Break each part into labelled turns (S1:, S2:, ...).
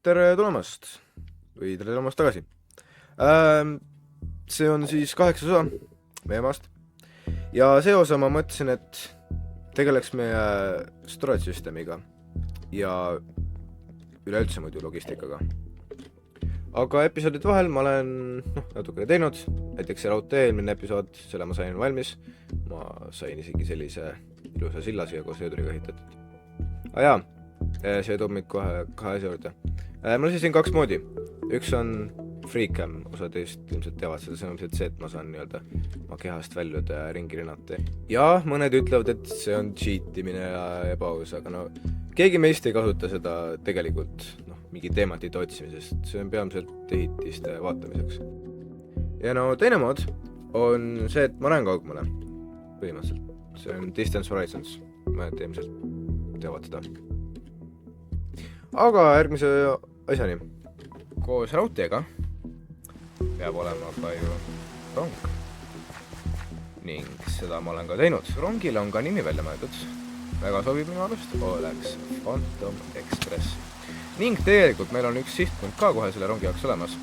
S1: Tere tulemast või tere tulemast tagasi. Ähm, See on siis 8. osa meie maast ja see osa ma mõtlesin, et tegeleks meie storage systemiga ja üleüldse muidu logistikaga. Aga episoodide vahel ma olen natukene teinud, näiteks see raudtee eelmine episood, selle ma sain valmis. Ma sain isegi sellise ilusa silla siia koos veeduriga ehitatud. Jaa, see toob meid kohe kahe asja juurde. Ma lasisin 2 moodi. Üks on FreeCam, osa teist ilmselt teavad seda, see on see, et ma saan oma kehast väljuda ja ringi rinnata. Ja mõned ütlevad, et see on cheatimine ja ebaaus, aga keegi meist ei kasuta seda tegelikult mingi teematite otsimisest, see on peamiselt ehitiste vaatamiseks. Ja teine mood on see, et ma näen kaugmale, põhimõtteliselt. See on Distance Horizons, mõned ilmselt teavad seda. Aga järgmise asjani. Koos raudteega peab olema ka ju rong. Ning seda ma olen ka teinud. Rongile on ka nimi välja mõeldud. Väga sobib minu arust, oleks Phantom Express. Ning tegelikult meil on üks sihtpunkt ka kohe selle rongi jaoks olemas,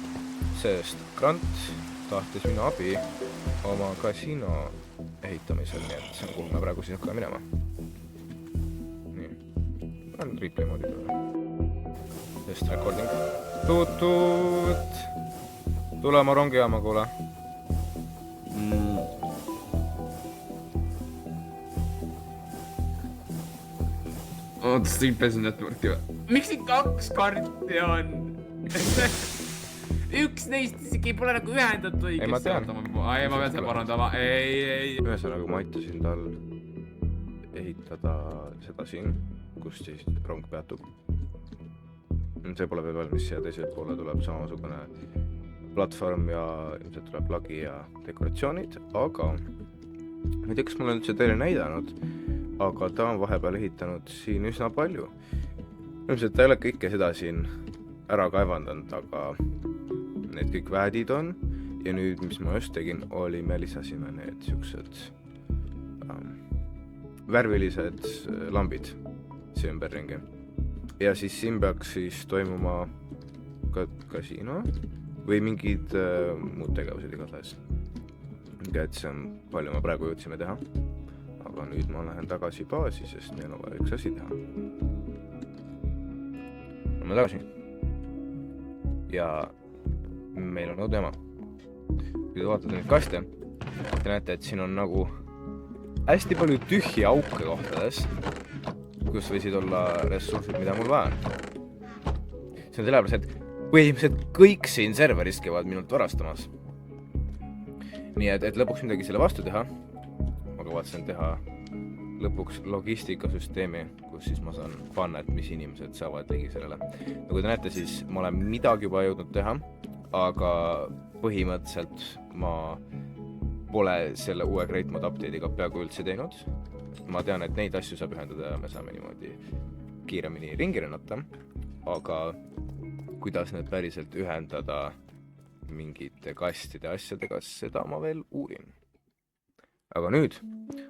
S1: sest Grant tahtis minu abi oma kasiino ehitamisel, nii et see on, kuhu me praegu siis hakkame minema. Nii, ma olen replay moodi peale. Just recording. Tuut! Tule oma rongijaama, kuule.
S2: Oota, Streetpass on networki või? Miks siin 2 karti on? Üks neist isegi pole nagu ühendatud õigesti.
S1: Ei, ma tean.
S2: Ma pean seda parandama. Ei.
S1: Ühesõnaga ma aitasin tal ehitada seda siin, kus siis rong peatub. See pole veel valmis, siia teiselt poole tuleb samasugune platvorm ja ilmselt tuleb lagi ja dekoratsioonid, aga ma ei tea, kas ma olen üldse teile näidanud, aga ta on vahepeal ehitanud siin üsna palju. Ilmselt ta ei ole kõike seda siin ära kaevandanud, aga need kõik väedid on ja nüüd, mis ma just tegin, oli, me lisasime need siuksed värvilised lambid siia ümberringi. Ja siis siin peaks siis toimuma kasiino või mingid muud tegevused igatahes. Et see on palju ma praegu jõudsime teha, aga nüüd ma lähen tagasi baasi, sest meil on vaja üks asi teha. Lähme tagasi. Ja meil on õudema. Kui te vaatate neid kaste, te näete, et siin on nagu hästi palju tühja auke kohtades, kus võisid olla ressursid, mida mul vaja on. See on sellepärast, et põhimõtteliselt kõik siin serveris käivad minult varastamas. Nii et lõpuks midagi selle vastu teha. Ma kavatsen teha lõpuks logistikasüsteemi, kus siis ma saan panna, et mis inimesed saavad ligi sellele. Nagu te näete, siis ma olen midagi juba jõudnud teha, aga põhimõtteliselt ma pole selle uue Great Mod update'iga peaaegu üldse teinud. Ma tean, et neid asju saab ühendada ja me saame niimoodi kiiremini ringi rinnata, aga kuidas need päriselt ühendada mingite kastide asjadega, seda ma veel uurin. Aga nüüd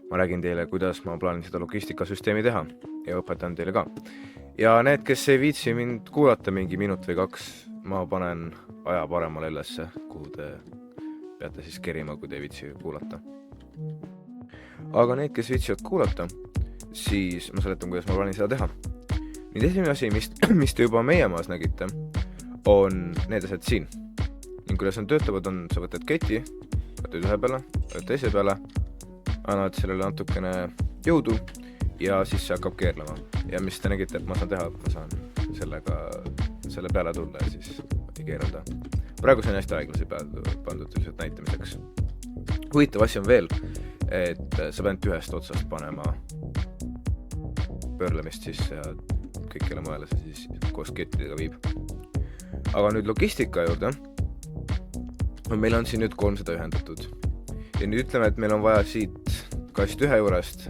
S1: ma räägin teile, kuidas ma plaanin seda logistikasüsteemi teha ja õpetan teile ka. Ja need, kes ei viitsi mind kuulata mingi minut või 2, ma panen aja paremale ülesse, kuhu te peate siis kerima, kui te ei viitsi kuulata. Aga need, kes viitsivad kuulata, siis ma seletan, kuidas ma plaanin seda teha. Nüüd esimene asi, mis te juba meie maas nägite, on need asjad siin. Ning kuidas on töötavad, on, sa võtad keti, võtad ühe peale, võtad teise peale, annad sellele natukene jõudu ja siis see hakkab keerlema. Ja mis te nägite, et ma saan teha, ma saan selle peale tulla ja siis keerada. Praegu see on hästi aeglasi pandud lihtsalt näitamiseks. Huvitav asi on veel, et sa pead ühest otsast panema pöörlemist sisse ja kõikele moele see siis koos kettidega viib. Aga nüüd logistika juurde. Meil on siin nüüd 300 ühendatud. Ja nüüd ütleme, et meil on vaja siit kast ühe juurest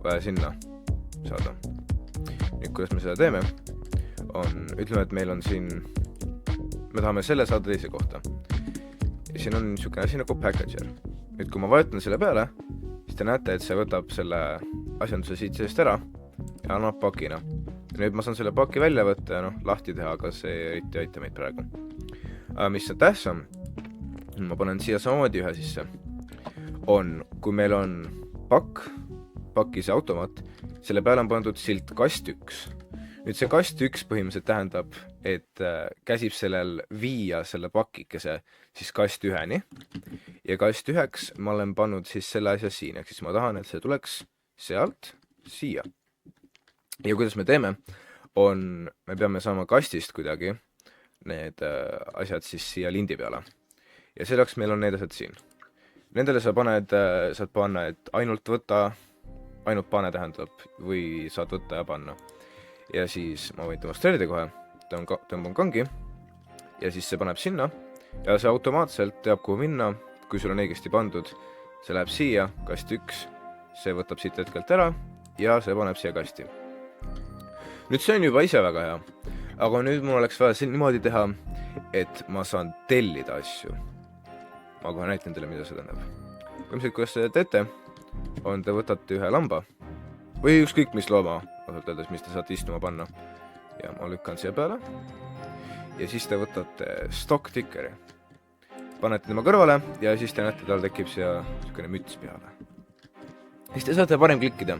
S1: vaja sinna saada. Nüüd, kuidas me seda teeme, on, ütleme, et meil on siin, me tahame selle saada teise kohta. Ja siin on niisugune asi nagu packager. Nüüd, kui ma vajutan selle peale, siis te näete, et see võtab selle asjanduse siit seest ära ja annab pakina. nüüd ma saan selle paki välja võtta ja noh, lahti teha, aga see eriti ei aita meid praegu. Mis on tähtsam, ma panen siia samamoodi ühe sisse, on, kui meil on pakis automaat, selle peale on pandud silt kast 1. Nüüd see kast 1 põhimõtteliselt tähendab, et käsib sellel viia selle pakikese siis kast 1-ni ja kast 1 ma olen pannud siis selle asja siin, ehk siis ma tahan, et see tuleks sealt siia. Ja kuidas me teeme, me peame saama kastist kuidagi need asjad siis siia lindi peale. Ja selleks meil on need asjad siin. Nendele saad panna, et ainult pane tähendab või saad võtta ja panna. Ja siis ma võin demonstreerida kohe, tõmban kangi ja siis see paneb sinna ja see automaatselt teab, kuhu minna, kui sul on õigesti pandud. See läheb siia, kast 1, see võtab siit hetkelt ära ja see paneb siia kasti. Nüüd see on juba ise väga hea, aga nüüd mul oleks vaja niimoodi teha, et ma saan tellida asju. Ma kohe näitan teile, mida see tähendab. Põhimõtteliselt, kuidas te teete, te võtate ühe lamba või ükskõik mis looma, mis te saate istuma panna. Ja ma lükkan siia peale ja siis te võtate stock tickeri. Panete tema kõrvale ja siis te näete, tal tekib siia niisugune müts peale. Siis te saate parem klikkida.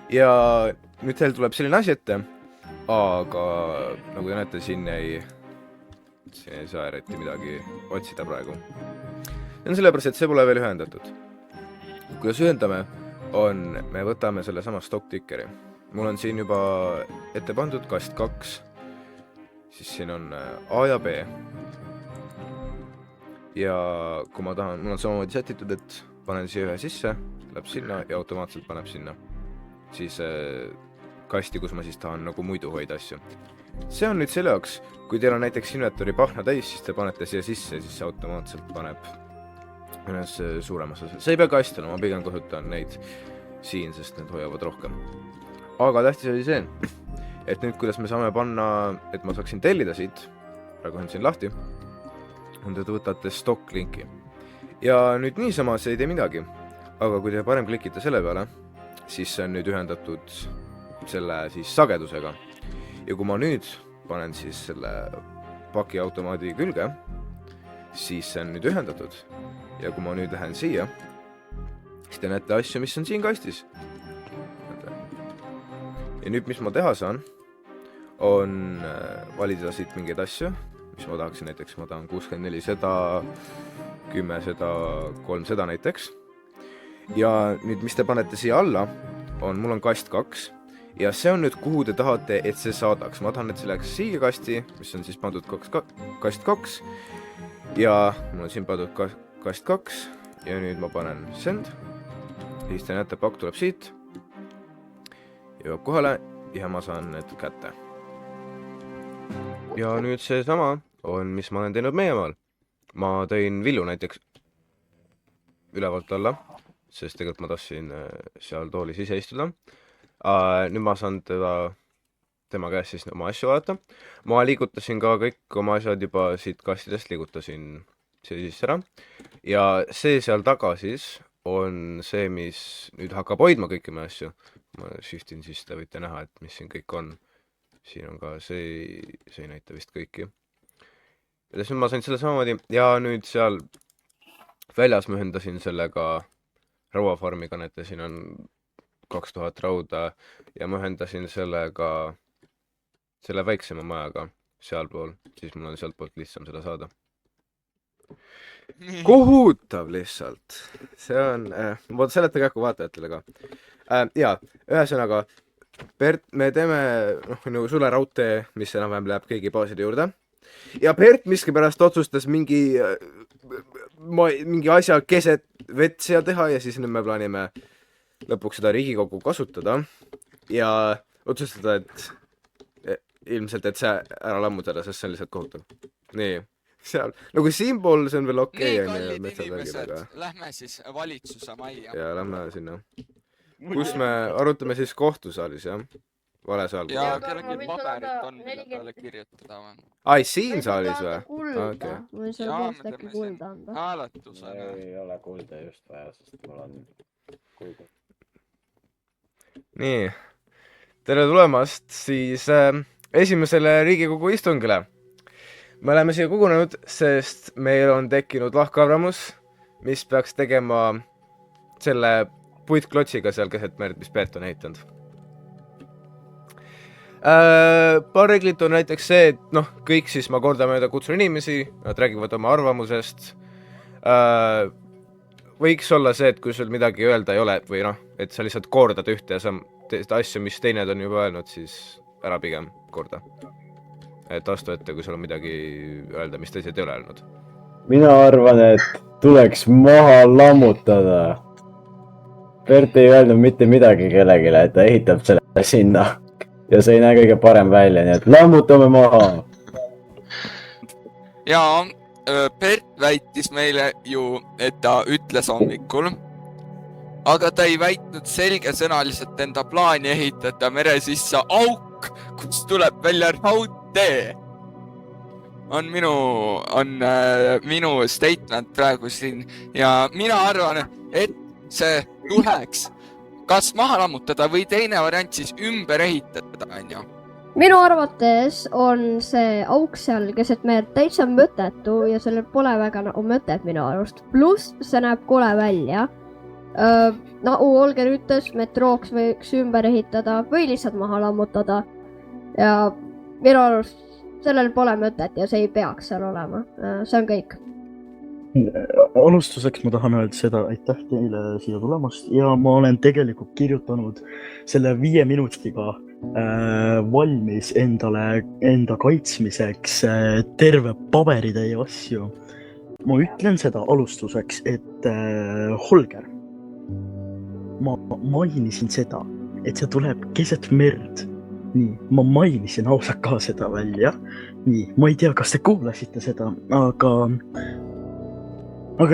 S1: Ja nüüd teil tuleb selline asi ette, aga nagu te näete, siin ei saa eriti midagi otsida praegu. See on sellepärast, et see pole veel ühendatud. Kuidas ühendame, me võtame selle sama stock tickeri. Mul on siin juba ette pandud kast 2, siis siin on A ja B. Ja kui ma tahan, mul on samamoodi sätitud, et panen siia ühe sisse, läheb sinna ja automaatselt paneb sinna. Siis kasti, kus ma siis tahan nagu muidu hoida asju. See on nüüd selle jaoks, kui teil on näiteks inventory pahna täis, siis te panete siia sisse, siis see automaatselt paneb ühes suuremas osas. See ei pea kast olema, ma pigem kasutan neid siin, sest need hoiavad rohkem. Aga tähtis oli see, et nüüd kuidas me saame panna, et ma saaksin tellida siit, praegu on siin lahti, on te võtate stock linki. Ja nüüd niisama see ei tee midagi, aga kui te parem klikite selle peale, siis see on nüüd ühendatud selle siis sagedusega. Ja kui ma nüüd panen siis selle paki automaadi külge, siis see on nüüd ühendatud. Ja kui ma nüüd lähen siia, siis te näete asju, mis on siin kastis. Ja nüüd, mis ma teha saan, on valida siit mingeid asju, mis ma tahaksin näiteks, ma tahan 64 seda, 10 seda, 3 seda näiteks. Ja nüüd, mis te panete siia alla, mul on kast 2 ja see on nüüd, kuhu te tahate, et see saadaks. Ma tahan, et see läheks siia kasti, mis on siis pandud kast 2 ja mul on siin pandud kast 2 ja nüüd ma panen send. Siis te näete, pakk tuleb siit. Jõuab kohale ja ma saan need kätte. Ja nüüd see sama on, mis ma olen teinud meie maal. Ma tõin Villu näiteks ülevalt alla, sest tegelikult ma tahtsin seal toolis ise istuda. Nüüd ma saan tema käest siis oma asju vaadata. Ma liigutasin ka kõik oma asjad juba siit kastidest, liigutasin see siis ära. Ja see seal taga siis on see, mis nüüd hakkab hoidma kõiki meie asju. Ma shiftin siis, te võite näha, et mis siin kõik on. Siin on ka see ei näita vist kõiki. Ja nüüd ma sain selle samamoodi ja nüüd seal väljas ma ühendasin sellega rauafarmiga, näete, siin on 2000 rauda ja ma ühendasin sellega selle väiksema majaga sealpool, siis mul on sealt poolt lihtsam seda saada. Kohutav lihtsalt. See on, ma seletan kähku vaatajatele ka. Ja, ühesõnaga, Bert, me teeme nagu sulle raudtee, mis enam-vähem läheb kõigi baaside juurde. Ja Bert miskipärast otsustas mingi asja keset vett seal teha ja siis nüüd me plaanime lõpuks seda Riigikogu kasutada ja otsustada, et ilmselt, et see ära lammutada, sest see on lihtsalt kohutav. Nii. Seal, nagu siinpool see on veel okei.
S3: Nii kallid inimesed, lähme siis valitsuse majja.
S1: Ja lähme sinna. Kus me arutame siis kohtusaalis, jah? Vale saal.
S3: Ja kellelgi paberit on, mida talle kirjutada on.
S1: Ai, siin saalis või?
S4: Kulda. Või sa teist äkki kulda anda?
S3: Hääletusena.
S5: Ei ole kulda just vaja, sest mul on kulda.
S1: Nii. tere tulemast siis esimesele Riigikogu istungile. Me oleme siia kogunenud, sest meil on tekkinud lahkarvamus, mis peaks tegema selle puitklotsiga seal keset merd, mis Peet on ehitanud. Paar reeglit on näiteks see, et kõik siis ma kordamööda kutsun inimesi, nad räägivad oma arvamusest. Võiks olla see, et kui sul midagi öelda ei ole või et sa lihtsalt kordad ühte ja sa asju, mis teineid on juba öelnud, siis ära pigem korda. Et astu ette, kui sul on midagi öelda, mis teised ei ole öelnud.
S5: Mina arvan, et tuleks maha lammutada. Bert ei öelnud mitte midagi kellegile, et ta ehitab selle sinna. Ja see ei näe kõige parem välja, nii et lammutame maha.
S3: Jaa, Bert väitis meile ju, et ta ütles hommikul, aga ta ei väitnud selgesõnaliselt enda plaani ehitada mere sisse auk, kus tuleb välja raudtee. On minu statement praegu siin ja mina arvan, et see tuleks kas maha lammutada või teine variant siis ümber ehitada, on ju.
S4: Minu arvates on see auk seal keset merd täitsa mõttetu ja sellel pole väga mõtet minu arust. Pluss see näeb kole välja. Olger ütles, metrooks võiks ümber ehitada või lihtsalt maha lammutada. Ja minu arust sellel pole mõtet ja see ei peaks seal olema. See on kõik.
S6: Alustuseks ma tahan öelda seda, aitäh teile siia tulemast ja ma olen tegelikult kirjutanud selle 5 minutiga valmis enda kaitsmiseks terve paberitäie asju. Ma ütlen seda alustuseks, et Holger, ma mainisin seda, et see tuleb keset merd. Nii, ma mainisin ausalt ka seda välja. Nii, ma ei tea, kas te kuulasite seda, aga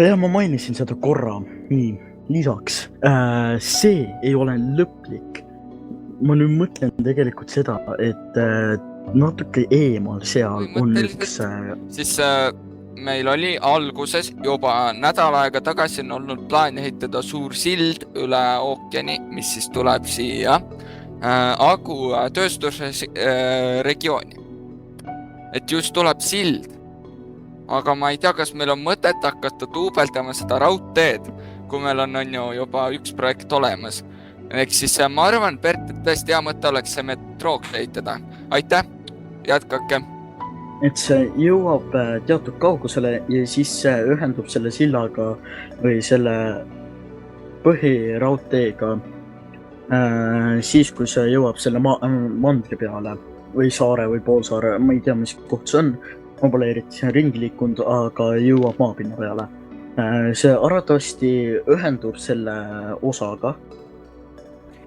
S6: jah, ma mainisin seda korra. Nii, lisaks, see ei ole lõplik. Ma nüüd mõtlen tegelikult seda, et natuke eemal seal on üks...
S3: Siis meil oli alguses juba nädal aega tagasi on olnud plaan ehitada suur sild üle ookeani, mis siis tuleb siia Agu tööstusregiooni. Et just tuleb sild. Aga ma ei tea, kas meil on mõtet hakata duubeldama seda raudteed, kui meil on ju juba üks projekt olemas. Ehk siis ma arvan, Bert, et tõesti hea mõte oleks see metrooks ehitada. Aitäh, jätkake.
S6: Et see jõuab teatud kaugusele ja siis see ühendub selle sillaga või selle põhiraudteega siis, kui see jõuab selle mandri peale või saare või poolsaare, ma ei tea, mis koht see on. Ma pole eriti ringi liikunud, aga jõuab maapinna peale. See arvatavasti ühendub selle osaga.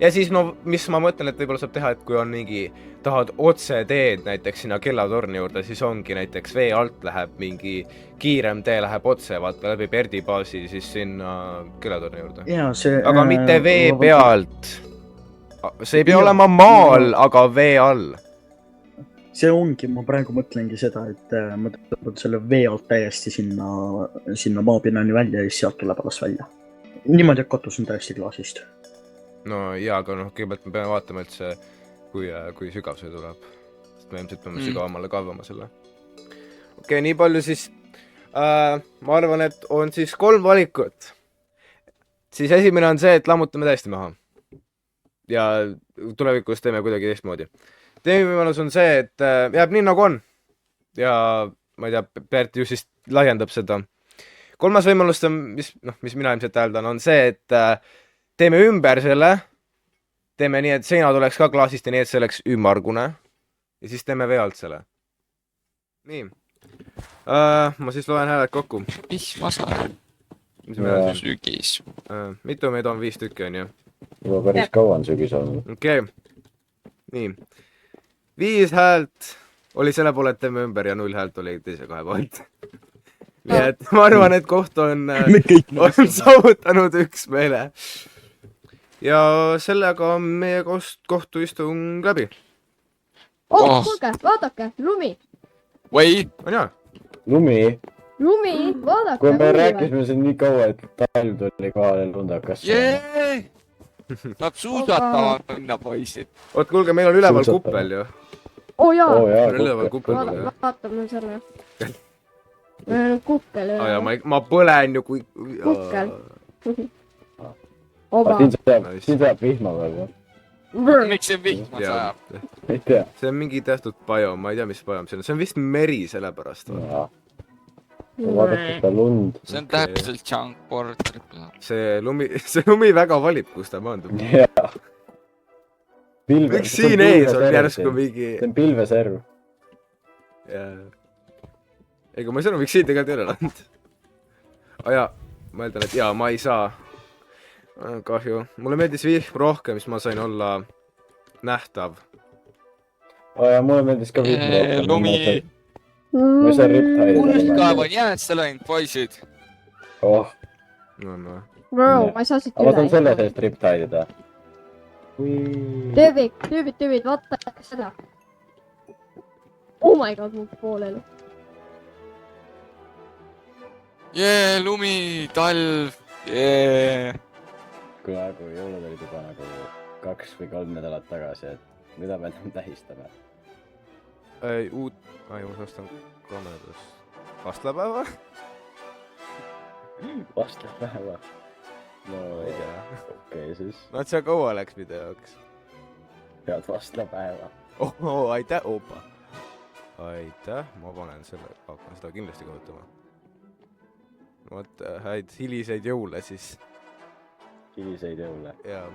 S1: Ja siis, mis ma mõtlen, et võib-olla saab teha, et kui on mingi, tahad otse teed näiteks sinna kellatorni juurde, siis ongi näiteks vee alt läheb mingi kiirem tee, läheb otse, vaata läbi Berdi baasi, siis sinna kellatorni juurde. Aga mitte vee pealt. See ei pea olema maal, aga vee all.
S6: See ongi, ma praegu mõtlengi seda, et ma tõmbad selle vee alt täiesti sinna maapinnani välja ja siis sealt tuleb alles välja. Niimoodi, et katus on täiesti klaasist.
S1: No jaa, aga kõigepealt me peame vaatama üldse, kui sügav see tuleb. Sest me ilmselt peame sügavamale kaevama selle. Okei, nii palju siis. Ma arvan, et on siis 3 valikut. Siis esimene on see, et lammutame täiesti maha. Ja tulevikus teeme kuidagi teistmoodi. Teine võimalus on see, et jääb nii nagu on. Ja ma ei tea, Bert ju siis laiendab seda. 3. võimalus, mis mina ilmselt hääldan, on see, et teeme ümber selle, teeme nii, et seina tuleks ka klaasist ja nii, et see oleks ümmargune. Ja siis teeme vee alt selle. Nii. Ma siis loen hääled kokku.
S3: Mis vasar? Sügis.
S1: Mitu meid on? 5 tükki on ju?
S5: Juba päris kaua on sügis olnud.
S1: Okei. Nii. 5 häält oli selle poole, et teeme ümber ja 0 häält oli teise 2 poolt. Nii et ma arvan, et koht on saavutanud üksmeele. Ja sellega on meie kohtuistung läbi.
S4: Kuulge, vaadake, lumi.
S3: Või?
S1: On jaa?
S5: Lumi?
S4: Lumi, vaadake.
S5: Kui me rääkisime siin nii kaua, et talv tuli kohale lund hakkas.
S3: saab suusatama minna, poisid.
S1: oot, kuulge, meil on üleval
S5: Suusatama.
S1: kuppel ju.
S4: oo jaa
S5: oo jaa,
S1: meil on üleval
S5: kukke.
S1: kuppel ju.
S4: vaatame selle . meil on kukkel
S1: aa jaa ,
S4: üle .
S1: ma põlen ju kui .
S4: Kukkel.
S5: aga
S4: oba .
S5: siin sajab vihma veel või ?
S3: miks see vihma sajab ?
S5: ei tea .
S1: see on mingi tehtud biom , ma ei tea , mis biom see on vist meri sellepärast .
S5: vaadake seda lund .
S3: see on täpselt junk porter .
S1: see lumi väga valib , kus ta maandub .
S5: jaa .
S1: miks siin ees on järsku mingi
S5: see on pilveserv .
S1: ega ma ei saa aru , miks siin tegelikult ei ole land . aa jaa , ma eeldan , et jaa , ma ei saa . kahju , mulle meeldis vihm rohkem , siis ma sain olla nähtav .
S5: aa jaa , mulle meeldis ka vihm rohkem .
S3: lumi ,
S5: ma ei saa riptaida .
S3: kunstkaev on jäässe läinud , poisid .
S5: oh ,
S1: no .
S4: Bro , ma ei saa siit
S5: aga ma tahan selle
S4: üle .
S5: seest riptaidida .
S4: tüübid , vaata seda . Oh my god , mul pool elu .
S3: jee , lumi , talv , jee .
S5: praegu jõulud olid juba nagu 2 või 3 nädalat tagasi , et mida me enam tähistame .
S1: ma ostan komedus . vastlapäeva ?
S5: vastlapäeva . no
S1: ma ei tea .
S5: okei siis ,
S1: no et see kaua läks video jaoks .
S5: head vastlapäeva .
S1: oh , aitäh , opa . aitäh , ma panen selle , hakkan seda kindlasti kasutama . vot , häid hiliseid jõule siis .
S5: hiliseid jõule .
S1: jaa